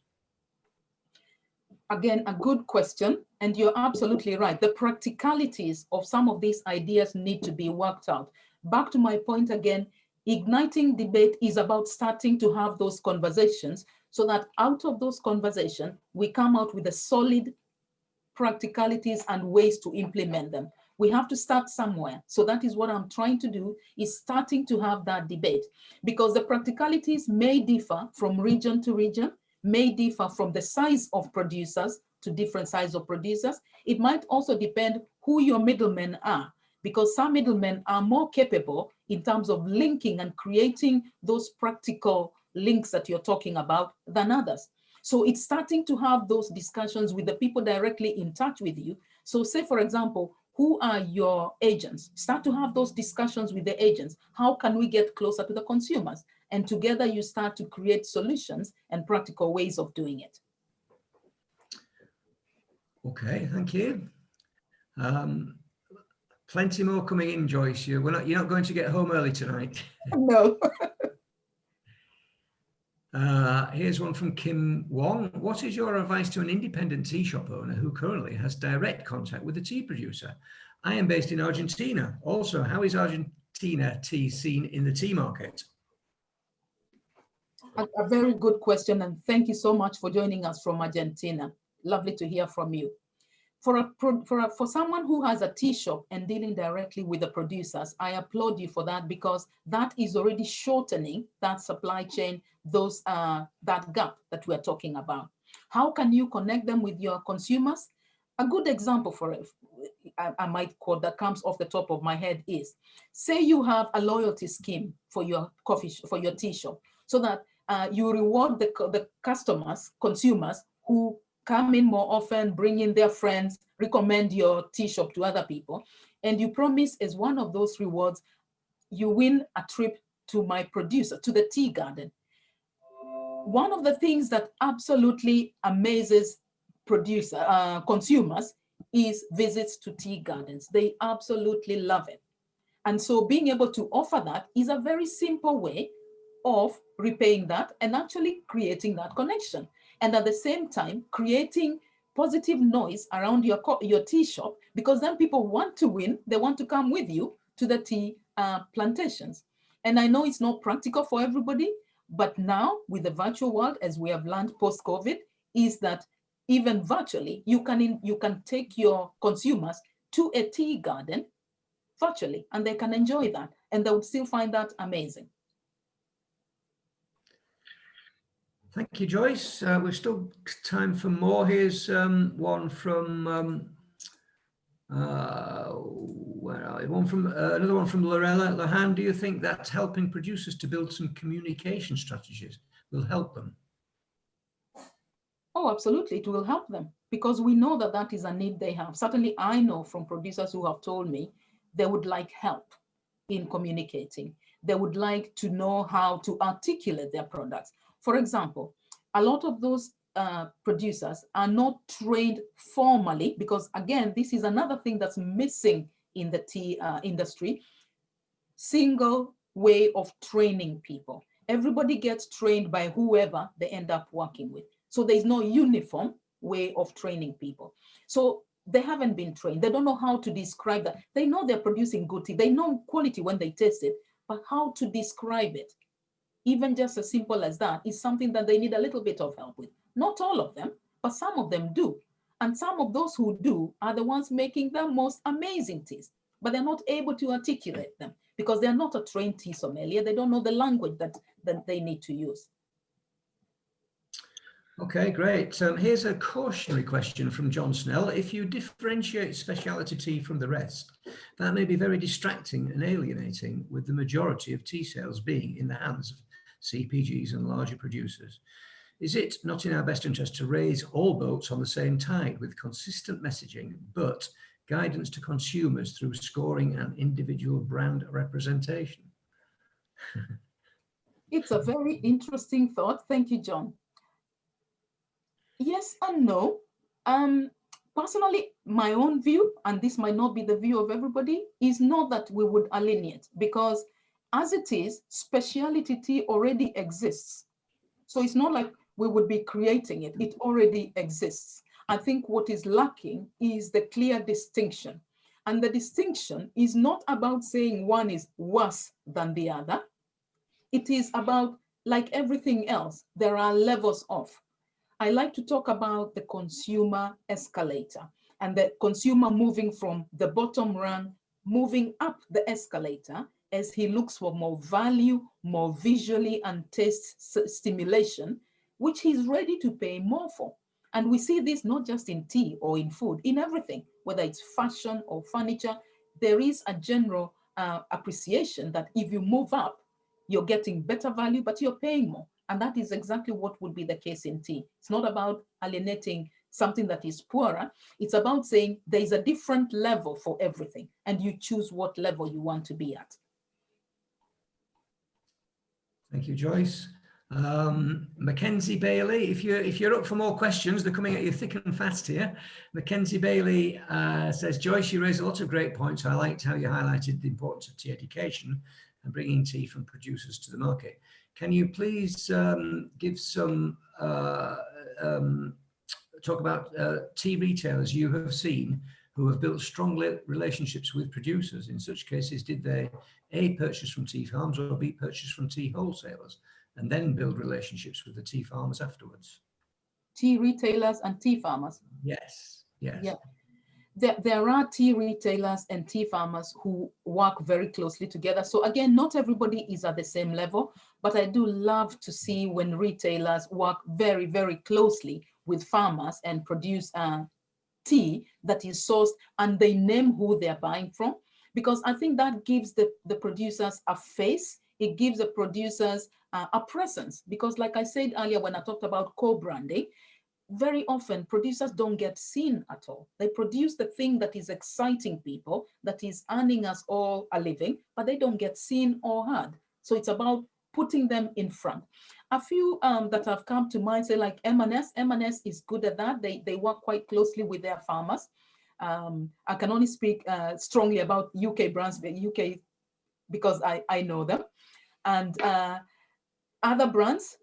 Again, a good question, and you're absolutely right. The practicalities of some of these ideas need to be worked out. Back to my point again, igniting debate is about starting to have those conversations so that out of those conversations, we come out with a solid practicalities and ways to implement them. We have to start somewhere. So that is what I'm trying to do, is starting to have that debate, because the practicalities may differ from region to region, may differ from the size of producers to different size of producers. It might also depend who your middlemen are, because some middlemen are more capable in terms of linking and creating those practical links that you're talking about than others. So it's starting to have those discussions with the people directly in touch with you. So say, for example, who are your agents? Start to have those discussions with the agents. How can we get closer to the consumers? And together you start to create solutions and practical ways of doing it. Okay, thank you. Plenty more coming in, Joyce. You're not going to get home early tonight. No. Here's one from Kim Wong. What is your advice to an independent tea shop owner who currently has direct contact with a tea producer? I am based in Argentina. Also, how is Argentina tea seen in the tea market? A very good question, and thank you so much for joining us from Argentina. Lovely to hear from you. For someone who has a tea shop and dealing directly with the producers, I applaud you for that, because that is already shortening that supply chain, that gap that we're talking about. How can you connect them with your consumers? A good example for it, I might quote, that comes off the top of my head is, say you have a loyalty scheme for your for your tea shop, so that you reward the consumers who come in more often, bring in their friends, recommend your tea shop to other people. And you promise, as one of those rewards, you win a trip to my producer, to the tea garden. One of the things that absolutely amazes consumers is visits to tea gardens. They absolutely love it. And so being able to offer that is a very simple way of repaying that and actually creating that connection. And at the same time, creating positive noise around your tea shop, because then people want to win. They want to come with you to the tea plantations. And I know it's not practical for everybody, but now with the virtual world, as we have learned post-COVID, is that even virtually, you can take your consumers to a tea garden virtually, and they can enjoy that, and they would still find that amazing. Thank you, Joyce. We've still time for more. Here's one from where are we? Another one from Lorella. Lohan, do you think that helping producers to build some communication strategies will help them? Oh, absolutely, it will help them, because we know that that is a need they have. Certainly, I know from producers who have told me they would like help in communicating. They would like to know how to articulate their products. For example, a lot of those producers are not trained formally, because again, this is another thing that's missing in the tea industry. Single way of training people. Everybody gets trained by whoever they end up working with. So there's no uniform way of training people. So they haven't been trained. They don't know how to describe that. They know they're producing good tea. They know quality when they taste it, but how to describe it, even just as simple as that, is something that they need a little bit of help with. Not all of them, but some of them do. And some of those who do are the ones making the most amazing teas, but they're not able to articulate them because they're not a trained tea sommelier. They don't know the language that they need to use. Okay, great. Here's a cautionary question from John Snell. If you differentiate specialty tea from the rest, that may be very distracting and alienating, with the majority of tea sales being in the hands of CPGs and larger producers. Is it not in our best interest to raise all boats on the same tide with consistent messaging, but guidance to consumers through scoring and individual brand representation? It's a very interesting thought. Thank you, John. Yes and no. Personally, my own view, and this might not be the view of everybody, is not that we would alienate, because as it is, specialty tea already exists. So it's not like we would be creating it. It already exists. I think what is lacking is the clear distinction. And the distinction is not about saying one is worse than the other. It is about, like everything else, there are levels of. I like to talk about the consumer escalator. and the consumer moving from the bottom rung, moving up the escalator as he looks for more value, more visually and taste stimulation, which he's ready to pay more for. And we see this not just in tea or in food, in everything, whether it's fashion or furniture. There is a general appreciation that if you move up, you're getting better value, but you're paying more. And that is exactly what would be the case in tea. It's not about alienating something that is poorer. It's about saying there is a different level for everything, and you choose what level you want to be at. Thank you, Joyce. Mackenzie Bailey, if you're up for more questions, they're coming at you thick and fast here. Mackenzie Bailey says, Joyce, you raised a lot of great points. I liked how you highlighted the importance of tea education and bringing tea from producers to the market. Can you please give some talk about tea retailers you have seen who have built strong relationships with producers? In such cases, did they A, purchase from tea farms, or B, purchase from tea wholesalers, and then build relationships with the tea farmers afterwards? Tea retailers and tea farmers? Yes, yes. Yeah. There are tea retailers and tea farmers who work very closely together. So again, not everybody is at the same level, but I do love to see when retailers work very, very closely with farmers and produce tea that is sourced, and they name who they're buying from, because I think that gives the producers a face. It gives the producers a presence, because like I said earlier when I talked about co-branding, very often producers don't get seen at all. They produce the thing that is exciting people, that is earning us all a living, but they don't get seen or heard. So it's about putting them in front. A few that have come to mind, say like M&S. M&S is good at that. They work quite closely with their farmers. I can only speak strongly about UK brands, UK, because I know them. And other brands,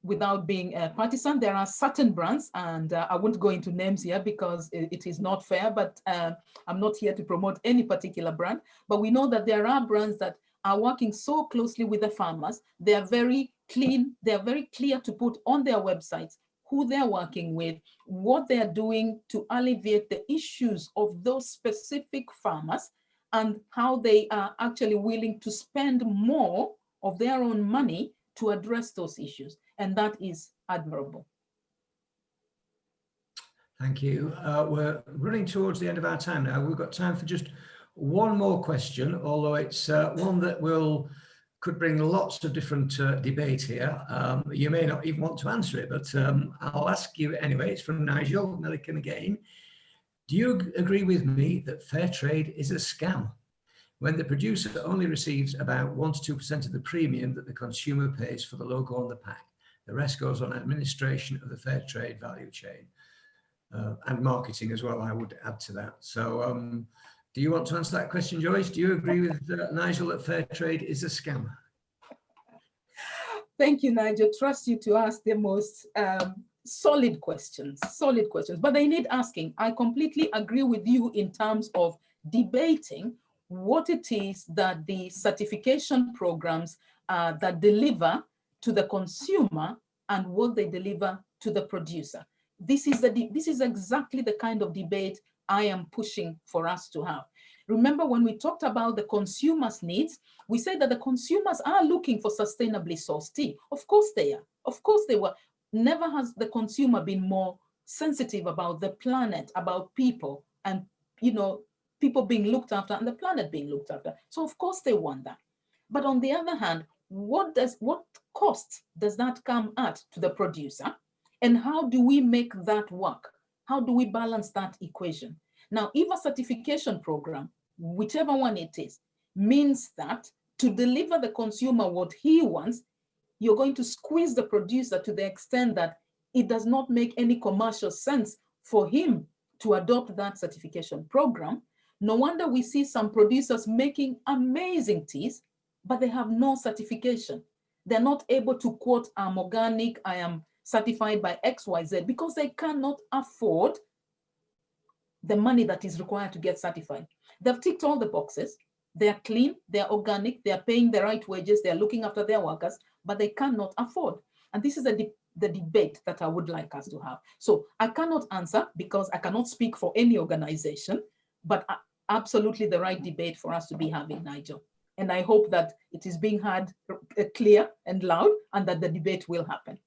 without being partisan, there are certain brands, and I won't go into names here because it is not fair, but I'm not here to promote any particular brand. But we know that there are brands that are working so closely with the farmers. They are very clean. They are very clear to put on their websites who they're working with, what they're doing to alleviate the issues of those specific farmers, and how they are actually willing to spend more of their own money to address those issues. And that is admirable. Thank you. We're running towards the end of our time now. We've got time for just one more question, although it's one that could bring lots of different debate here. You may not even want to answer it, but I'll ask you anyway. It's from Nigel Milliken again. Do you agree with me that fair trade is a scam when the producer only receives about 1 to 2% of the premium that the consumer pays for the logo on the pack? The rest goes on administration of the fair trade value chain and marketing as well, I would add to that. So do you want to answer that question, Joyce? Do you agree with Nigel that fair trade is a scam? Thank you, Nigel. Trust you to ask the most solid questions, but they need asking. I completely agree with you in terms of debating what it is that the certification programs that deliver to the consumer and what they deliver to the producer. This is exactly the kind of debate I am pushing for us to have. Remember, when we talked about the consumer's needs, we said that the consumers are looking for sustainably sourced tea. Of course they are. Of course they were. Never has the consumer been more sensitive about the planet, about people, and people being looked after and the planet being looked after. So of course they want that. But on the other hand, what cost does that come at to the producer? And how do we make that work? How do we balance that equation? Now, if a certification program, whichever one it is, means that to deliver the consumer what he wants, you're going to squeeze the producer to the extent that it does not make any commercial sense for him to adopt that certification program. No wonder we see some producers making amazing teas, but they have no certification. They're not able to quote, I'm organic, I am certified by XYZ, because they cannot afford the money that is required to get certified. They've ticked all the boxes. They're clean, they're organic, they're paying the right wages, they're looking after their workers, but they cannot afford. And this is a the debate that I would like us to have. So I cannot answer because I cannot speak for any organization, but absolutely the right debate for us to be having, Nigel. And I hope that it is being heard clear and loud, and that the debate will happen.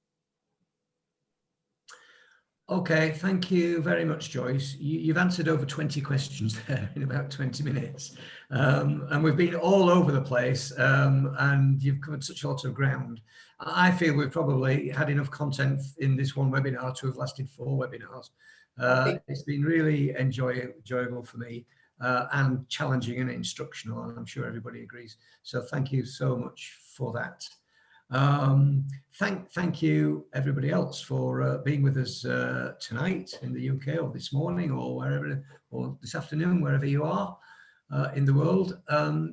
Okay, thank you very much, Joyce. You've answered over 20 questions there in about 20 minutes. And we've been all over the place, and you've covered such a lot of ground. I feel we've probably had enough content in this one webinar to have lasted 4 webinars. It's been really enjoyable for me, and challenging and instructional, and I'm sure everybody agrees. So thank you so much for that. Thank you everybody else for being with us tonight in the UK, or this morning, or wherever, or this afternoon, wherever you are in the world.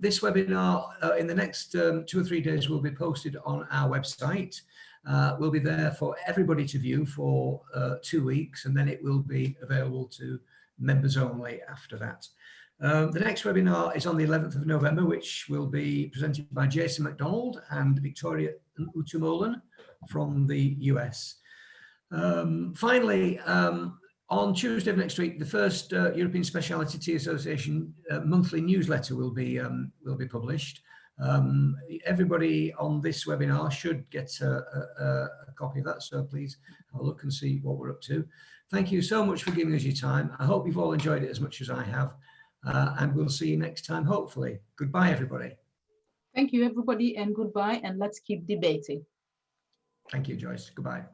This webinar in the next 2 or 3 days will be posted on our website. We'll be there for everybody to view for 2 weeks, and then it will be available to members only after that. The next webinar is on the 11th of November, which will be presented by Jason McDonald and Victoria Utumolan from the US. Finally, on Tuesday of next week, the first European Speciality Tea Association monthly newsletter will be published. Everybody on this webinar should get a copy of that, so please have a look and see what we're up to. Thank you so much for giving us your time. I hope you've all enjoyed it as much as I have. And we'll see you next time, hopefully. Goodbye, everybody. Thank you, everybody, and goodbye, and let's keep debating. Thank you, Joyce. Goodbye.